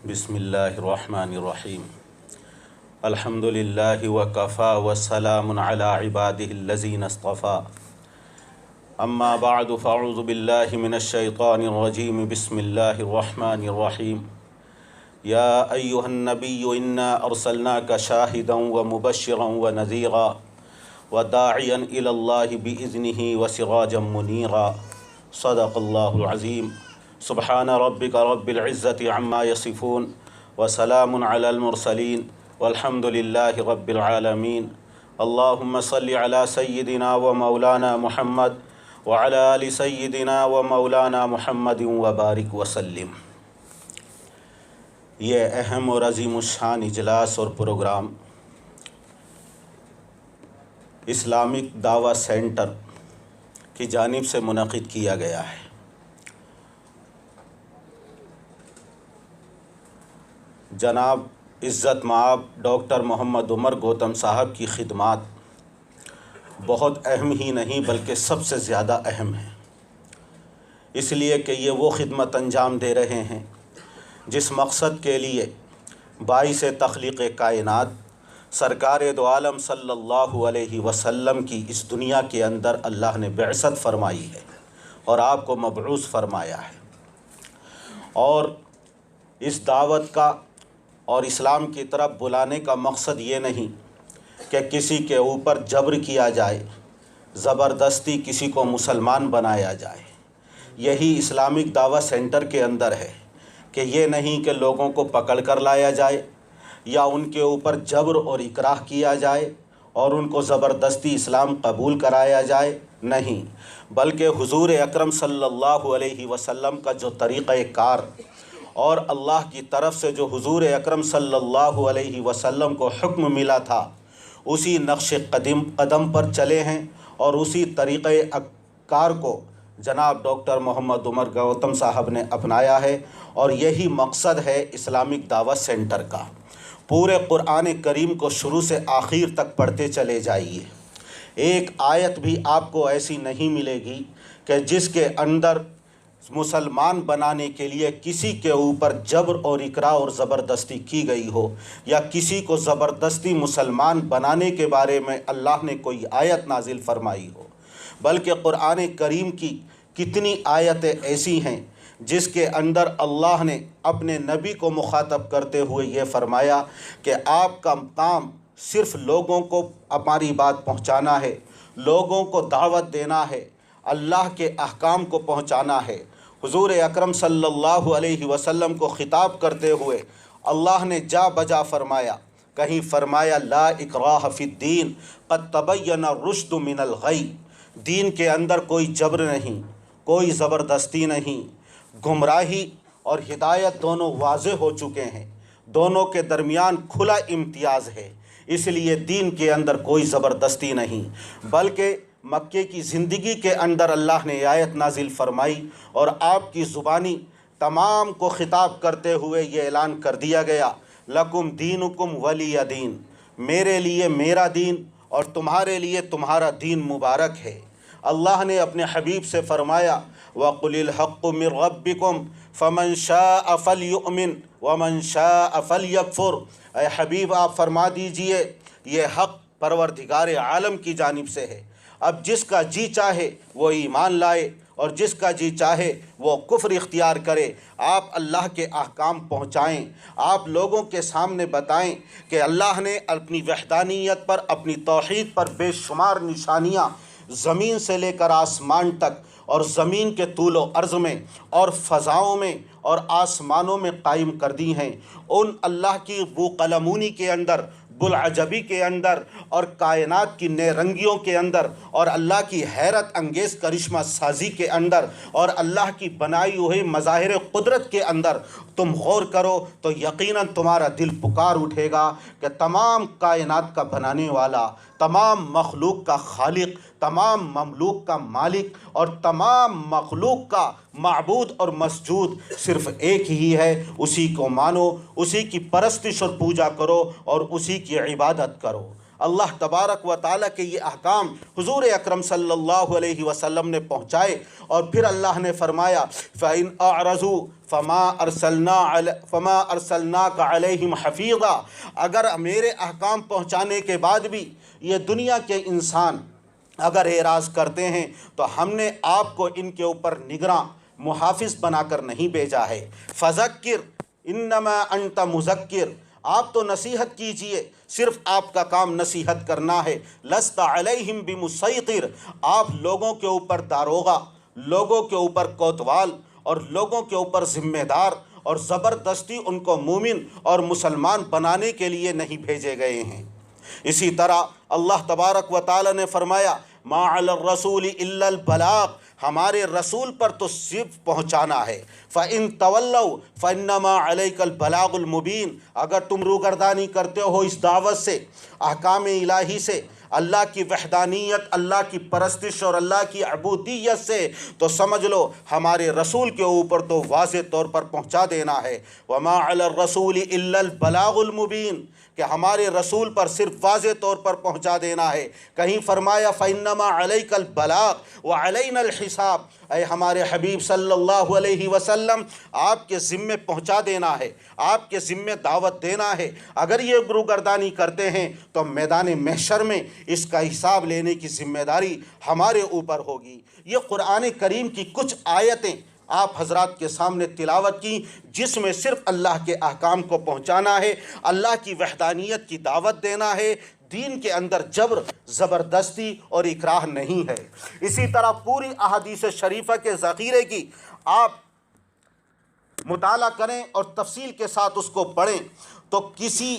بسم اللہ الرحمن الرحیم الحمد للہ وکفا وسلام علی عبادہ الذین اصطفیٰ اما بعد فاعوذ باللہ من الشیطان الرجیم بسم اللہ الرحمن الرحیم یا ایہا النبی انا ارسلناک شاہدا ومبشرا ونذیرا وداعیا الی اللہ باذنہ وسراجا منیرا صدق اللہ العظیم سبحان ربک رب العزت عما یصفون وسلام علی المرسلین والحمد للہ رب العالمین اللہم صل علی سیدنا و مولانا محمد وعلی آل سیدنا و مولانا محمد وبارک وسلم۔ یہ اہم اور عظیم الشان اجلاس اور پروگرام اسلامک دعویٰ سینٹر کی جانب سے منعقد کیا گیا ہے۔ جناب عزت مآب ڈاکٹر محمد عمر گوتم صاحب کی خدمات بہت اہم ہی نہیں بلکہ سب سے زیادہ اہم ہیں، اس لیے کہ یہ وہ خدمت انجام دے رہے ہیں جس مقصد کے لیے باعث تخلیق کائنات سرکار دو عالم صلی اللہ علیہ وسلم کی اس دنیا کے اندر اللہ نے بعثت فرمائی ہے اور آپ کو مبعوث فرمایا ہے۔ اور اس دعوت کا اور اسلام کی طرف بلانے کا مقصد یہ نہیں کہ کسی کے اوپر جبر کیا جائے، زبردستی کسی کو مسلمان بنایا جائے۔ یہی اسلامک دعویٰ سینٹر کے اندر ہے کہ یہ نہیں کہ لوگوں کو پکڑ کر لایا جائے یا ان کے اوپر جبر اور اکراہ کیا جائے اور ان کو زبردستی اسلام قبول کرایا جائے، نہیں، بلکہ حضور اکرم صلی اللہ علیہ وسلم کا جو طریقہ کار اور اللہ کی طرف سے جو حضور اکرم صلی اللہ علیہ وسلم کو حکم ملا تھا، اسی نقش قدم پر چلے ہیں اور اسی طریقہ کار کو جناب ڈاکٹر محمد عمر گوتم صاحب نے اپنایا ہے، اور یہی مقصد ہے اسلامک دعویٰ سینٹر کا۔ پورے قرآن کریم کو شروع سے آخر تک پڑھتے چلے جائیے، ایک آیت بھی آپ کو ایسی نہیں ملے گی کہ جس کے اندر مسلمان بنانے کے لیے کسی کے اوپر جبر اور اکراہ اور زبردستی کی گئی ہو، یا کسی کو زبردستی مسلمان بنانے کے بارے میں اللہ نے کوئی آیت نازل فرمائی ہو۔ بلکہ قرآن کریم کی کتنی آیتیں ایسی ہیں جس کے اندر اللہ نے اپنے نبی کو مخاطب کرتے ہوئے یہ فرمایا کہ آپ کا کام صرف لوگوں کو ہماری بات پہنچانا ہے، لوگوں کو دعوت دینا ہے، اللہ کے احکام کو پہنچانا ہے۔ حضور اکرم صلی اللہ علیہ وسلم کو خطاب کرتے ہوئے اللہ نے جا بجا فرمایا، کہیں فرمایا لا اکراہ فی الدین قد تبین الرشد من الغی، دین کے اندر کوئی جبر نہیں، کوئی زبردستی نہیں، گمراہی اور ہدایت دونوں واضح ہو چکے ہیں، دونوں کے درمیان کھلا امتیاز ہے، اس لیے دین کے اندر کوئی زبردستی نہیں۔ بلکہ مکے کی زندگی کے اندر اللہ نے آیت نازل فرمائی اور آپ کی زبانی تمام کو خطاب کرتے ہوئے یہ اعلان کر دیا گیا لکم دینکم ولی دین، میرے لیے میرا دین اور تمہارے لیے تمہارا دین مبارک ہے۔ اللہ نے اپنے حبیب سے فرمایا وَقُلِ الْحَقُّ مِنْ رَبِّكُمْ فَمَنْ شَاءَ فَلْيُؤْمِنْ وَمَنْ شَاءَ فَلْيَكْفُرْ، اے حبیب آپ فرما دیجئے یہ حق پروردگار عالم کی جانب سے ہے، اب جس کا جی چاہے وہ ایمان لائے اور جس کا جی چاہے وہ کفر اختیار کرے۔ آپ اللہ کے احکام پہنچائیں، آپ لوگوں کے سامنے بتائیں کہ اللہ نے اپنی وحدانیت پر، اپنی توحید پر بے شمار نشانیاں زمین سے لے کر آسمان تک اور زمین کے طول و عرض میں اور فضاؤں میں اور آسمانوں میں قائم کر دی ہیں۔ ان اللہ کی بو قلمونی کے اندر، بلعجبی کے اندر اور کائنات کی نئے رنگیوں کے اندر اور اللہ کی حیرت انگیز کرشمہ سازی کے اندر اور اللہ کی بنائی ہوئی مظاہر قدرت کے اندر تم غور کرو تو یقیناً تمہارا دل پکار اٹھے گا کہ تمام کائنات کا بنانے والا، تمام مخلوق کا خالق، تمام مملوک کا مالک اور تمام مخلوق کا معبود اور مسجود صرف ایک ہی ہے، اسی کو مانو، اسی کی پرستش اور پوجا کرو اور اسی کی عبادت کرو۔ اللہ تبارک و تعالیٰ کے یہ احکام حضور اکرم صلی اللہ علیہ وسلم نے پہنچائے، اور پھر اللہ نے فرمایا فَإِنْ أَعْرَضُوا فَمَا أَرْسَلْنَاكَ عَلَيْهِمْ حَفِيظًا، اگر میرے احکام پہنچانے کے بعد بھی یہ دنیا کے انسان اگر اعراض کرتے ہیں تو ہم نے آپ کو ان کے اوپر نگراں محافظ بنا کر نہیں بھیجا ہے۔ فذکر انما انت مذکر، آپ تو نصیحت کیجئے، صرف آپ کا کام نصیحت کرنا ہے۔ لست علیہم بمسیطر، آپ لوگوں کے اوپر داروغہ، لوگوں کے اوپر کوتوال اور لوگوں کے اوپر ذمہ دار اور زبردستی ان کو مومن اور مسلمان بنانے کے لیے نہیں بھیجے گئے ہیں۔ اسی طرح اللہ تبارک و تعالی نے فرمایا ما علی الرسول الا البلاغ، ہمارے رسول پر تو صرف پہنچانا ہے۔ فَإِن تَوَلَّوْا فَإِنَّمَا عَلَيْكَ الْبَلَاغُ الْمُبِينُ، اگر تم روگردانی کرتے ہو اس دعوت سے، احکام الہی سے، اللہ کی وحدانیت، اللہ کی پرستش اور اللہ کی عبودیت سے، تو سمجھ لو ہمارے رسول کے اوپر تو واضح طور پر پہنچا دینا ہے۔ وَمَا عَلَى الرَّسُولِ إِلَّا الْبَلَاغُ الْمُبِينُ، کہ ہمارے رسول پر صرف واضح طور پر پہنچا دینا ہے۔ کہیں فرمایا فَإِنَّمَا عَلَيْكَ الْبَلَاغُ وَعَلَيْنَا الْحِسَابُ، اے ہمارے حبیب صلی اللہ علیہ وسلم، آپ کے ذمے پہنچا دینا ہے، آپ کے ذمے دعوت دینا ہے۔ اگر یہ روگردانی کرتے ہیں تو میدان محشر میں اس کا حساب لینے کی ذمہ داری ہمارے اوپر ہوگی۔ یہ قرآن کریم کی کچھ آیتیں آپ حضرات کے سامنے تلاوت کی، جس میں صرف اللہ کے احکام کو پہنچانا ہے، اللہ کی وحدانیت کی دعوت دینا ہے، دین کے اندر جبر، زبردستی اور اکراہ نہیں ہے۔ اسی طرح پوری احادیث شریفہ کے ذخیرے کی آپ مطالعہ کریں اور تفصیل کے ساتھ اس کو پڑھیں تو کسی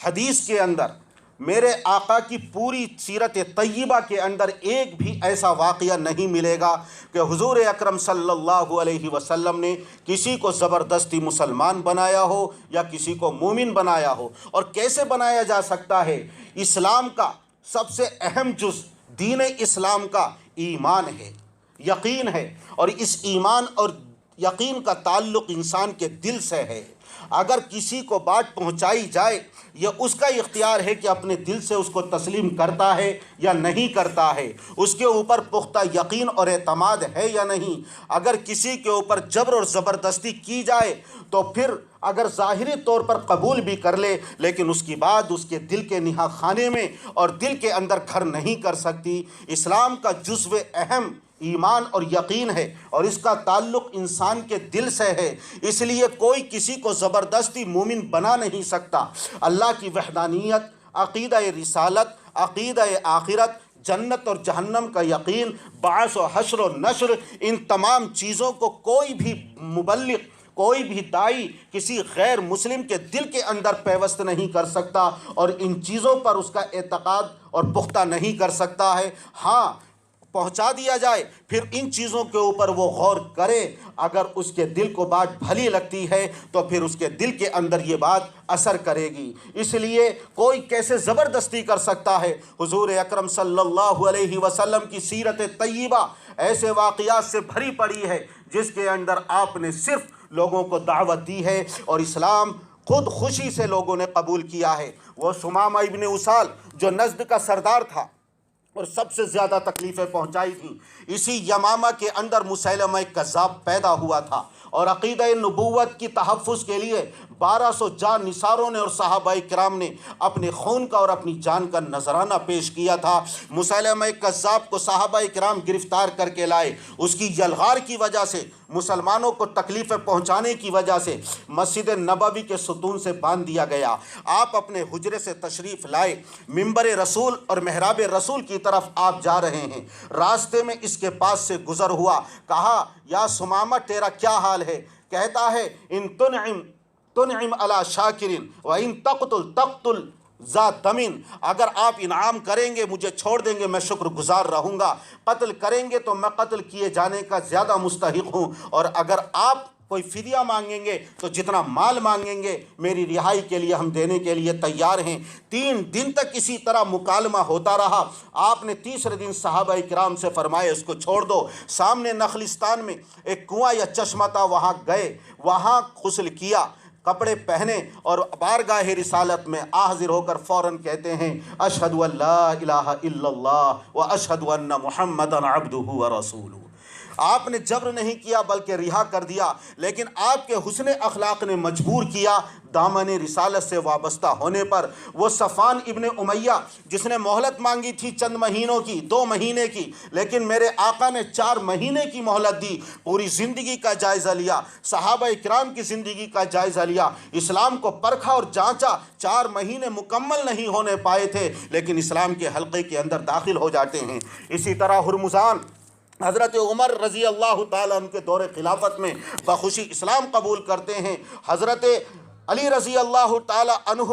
حدیث کے اندر میرے آقا کی پوری سیرت طیبہ کے اندر ایک بھی ایسا واقعہ نہیں ملے گا کہ حضور اکرم صلی اللہ علیہ وسلم نے کسی کو زبردستی مسلمان بنایا ہو یا کسی کو مومن بنایا ہو۔ اور کیسے بنایا جا سکتا ہے؟ اسلام کا سب سے اہم جز دین اسلام کا ایمان ہے، یقین ہے، اور اس ایمان اور یقین کا تعلق انسان کے دل سے ہے۔ اگر کسی کو بات پہنچائی جائے، یہ اس کا اختیار ہے کہ اپنے دل سے اس کو تسلیم کرتا ہے یا نہیں کرتا ہے، اس کے اوپر پختہ یقین اور اعتماد ہے یا نہیں۔ اگر کسی کے اوپر جبر اور زبردستی کی جائے تو پھر اگر ظاہری طور پر قبول بھی کر لے، لیکن اس کی بات اس کے دل کے نہا خانے میں اور دل کے اندر گھر نہیں کر سکتی۔ اسلام کا جزو اہم ایمان اور یقین ہے، اور اس کا تعلق انسان کے دل سے ہے، اس لیے کوئی کسی کو زبردستی مومن بنا نہیں سکتا۔ اللہ کی وحدانیت، عقیدہ رسالت، عقیدہ آخرت، جنت اور جہنم کا یقین، بعث و حشر و نشر، ان تمام چیزوں کو کوئی بھی مبلغ، کوئی بھی داعی کسی غیر مسلم کے دل کے اندر پیوست نہیں کر سکتا اور ان چیزوں پر اس کا اعتقاد اور پختہ نہیں کر سکتا ہے۔ ہاں، پہنچا دیا جائے، پھر ان چیزوں کے اوپر وہ غور کرے، اگر اس کے دل کو بات بھلی لگتی ہے تو پھر اس کے دل کے اندر یہ بات اثر کرے گی۔ اس لیے کوئی کیسے زبردستی کر سکتا ہے؟ حضور اکرم صلی اللہ علیہ وسلم کی سیرت طیبہ ایسے واقعات سے بھری پڑی ہے جس کے اندر آپ نے صرف لوگوں کو دعوت دی ہے اور اسلام خود خوشی سے لوگوں نے قبول کیا ہے۔ وہ ثمامہ ابن اسال جو نجد کا سردار تھا اور سب سے زیادہ تکلیفیں پہنچائی تھیں، اسی یمامہ کے اندر مسیلمہ کذاب پیدا ہوا تھا، اور عقیدہ نبوت کی تحفظ کے لیے 1200 جان نثاروں نے اور صحابہ کرام نے اپنے خون کا اور اپنی جان کا نذرانہ پیش کیا تھا۔ مسیلمہ کذاب کو صحابہ کرام گرفتار کر کے لائے، اس کی یلغار کی وجہ سے، مسلمانوں کو تکلیفیں پہنچانے کی وجہ سے مسجد نبوی کے ستون سے باندھ دیا گیا۔ آپ اپنے حجرے سے تشریف لائے، منبر رسول اور محراب رسول کی طرف آپ جا رہے ہیں، راستے میں اس کے پاس سے گزر ہوا، کہا یا ثمامہ تیرا کیا حال ہے؟ کہتا ہے ان تنعم علی شاکرین و ان تقتل ذا دمن، اگر آپ انعام کریں گے مجھے چھوڑ دیں گے میں شکر گزار رہوں گا، قتل کریں گے تو میں قتل کیے جانے کا زیادہ مستحق ہوں، اور اگر آپ کوئی فدیہ مانگیں گے تو جتنا مال مانگیں گے میری رہائی کے لیے ہم دینے کے لیے تیار ہیں۔ 3 دن تک اسی طرح مکالمہ ہوتا رہا۔ آپ نے تیسرے دن صحابہ کرام سے فرمایا اس کو چھوڑ دو۔ سامنے نخلستان میں ایک کنواں یا چشمہ تھا، وہاں گئے، وہاں غسل کیا، کپڑے پہنے اور بارگاہ رسالت میں حاضر ہو کر فوراً کہتے ہیں اشہد ان لا الہ الا اللہ و اشہد ان محمدا عبدہ و رسولہ۔ آپ نے جبر نہیں کیا بلکہ رہا کر دیا، لیکن آپ کے حسن اخلاق نے مجبور کیا دامن رسالت سے وابستہ ہونے پر۔ وہ صفوان ابن امیہ جس نے مہلت مانگی تھی چند مہینوں کی، 2 مہینے کی، لیکن میرے آقا نے 4 مہینے کی مہلت دی، پوری زندگی کا جائزہ لیا، صحابہ کرام کی زندگی کا جائزہ لیا، اسلام کو پرکھا اور جانچا۔ 4 مہینے مکمل نہیں ہونے پائے تھے لیکن اسلام کے حلقے کے اندر داخل ہو جاتے ہیں۔ اسی طرح ہرمزان حضرت عمر رضی اللہ تعالیٰ عنہ کے دور خلافت میں بخوشی اسلام قبول کرتے ہیں۔ حضرت علی رضی اللہ تعالیٰ عنہ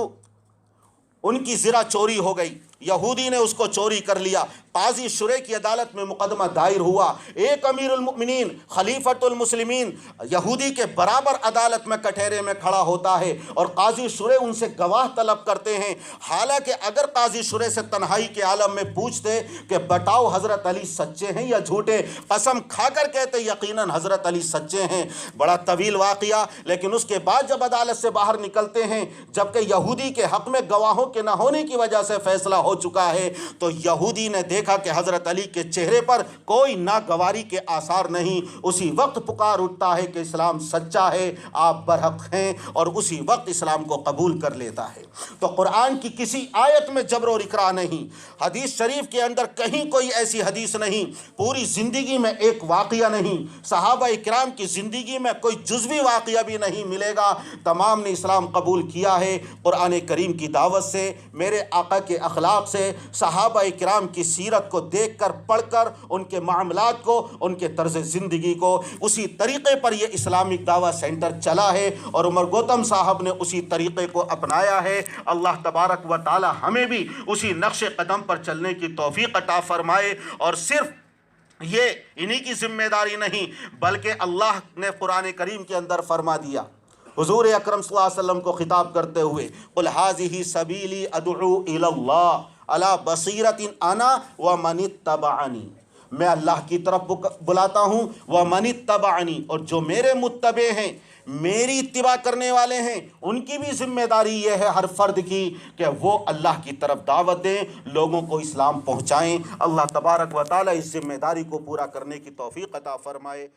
ان کی زرہ چوری ہو گئی، یہودی نے اس کو چوری کر لیا، قاضی شریح کی عدالت میں مقدمہ دائر ہوا، ایک امیر المؤمنین خلیفۃ المسلمین یہودی کے برابر عدالت میں کٹہرے میں کھڑا ہوتا ہے اور قاضی شریح ان سے گواہ طلب کرتے ہیں۔ حالانکہ اگر قاضی شریح سے تنہائی کے عالم میں پوچھتے کہ بتاؤ حضرت علی سچے ہیں یا جھوٹے، قسم کھا کر کہتے یقیناً حضرت علی سچے ہیں۔ بڑا طویل واقعہ، لیکن اس کے بعد جب عدالت سے باہر نکلتے ہیں، جبکہ یہودی کے حق میں گواہوں کے نہ ہونے کی وجہ سے فیصلہ ہو چکا ہے، تو یہودی نے دیکھا کہ حضرت علی کے چہرے پر کوئی ناگواری کے آثار نہیں، اسی وقت پکار اٹھتا ہے کہ اسلام سچا ہے، آپ برحق ہیں، اور اسی وقت اسلام کو قبول کر لیتا ہے۔ تو قرآن کی کسی آیت میں جبر و اکراه نہیں، حدیث شریف کے اندر کہیں کوئی ایسی حدیث نہیں، پوری زندگی میں ایک واقعہ نہیں، صحابہ کرام کی زندگی میں کوئی جزوی واقعہ بھی نہیں ملے گا، تمام نے اسلام قبول کیا ہے قرآن کریم کی دعوت سے، میرے آقا کے اخلاق سے، صحابہ کرام کی سیرت کو دیکھ کر پڑھ کر، ان کے معاملات کو، ان کے طرز زندگی کو، اسی طریقے پر یہ اسلامک دعویٰ سینٹر چلا ہے اور عمر گوتم صاحب نے اسی طریقے کو اپنایا ہے۔ اللہ تبارک و تعالی ہمیں بھی اسی نقش قدم پر چلنے کی توفیق عطا فرمائے، اور صرف یہ انہی کی ذمہ داری نہیں بلکہ اللہ نے قرآن کریم کے اندر فرما دیا، حضور اکرم صلی اللہ علیہ وسلم کو خطاب کرتے ہوئے، قل ھذہ سبیلی ادعو الی اللہ علی بصیرۃ انا ومن اتبعنی، میں اللہ کی طرف بلاتا ہوں، ومن اتبعنی، اور جو میرے متبع ہیں، میری اتباع کرنے والے ہیں، ان کی بھی ذمہ داری یہ ہے ہر فرد کی کہ وہ اللہ کی طرف دعوت دیں، لوگوں کو اسلام پہنچائیں۔ اللہ تبارک و تعالی اس ذمہ داری کو پورا کرنے کی توفیق عطا فرمائے۔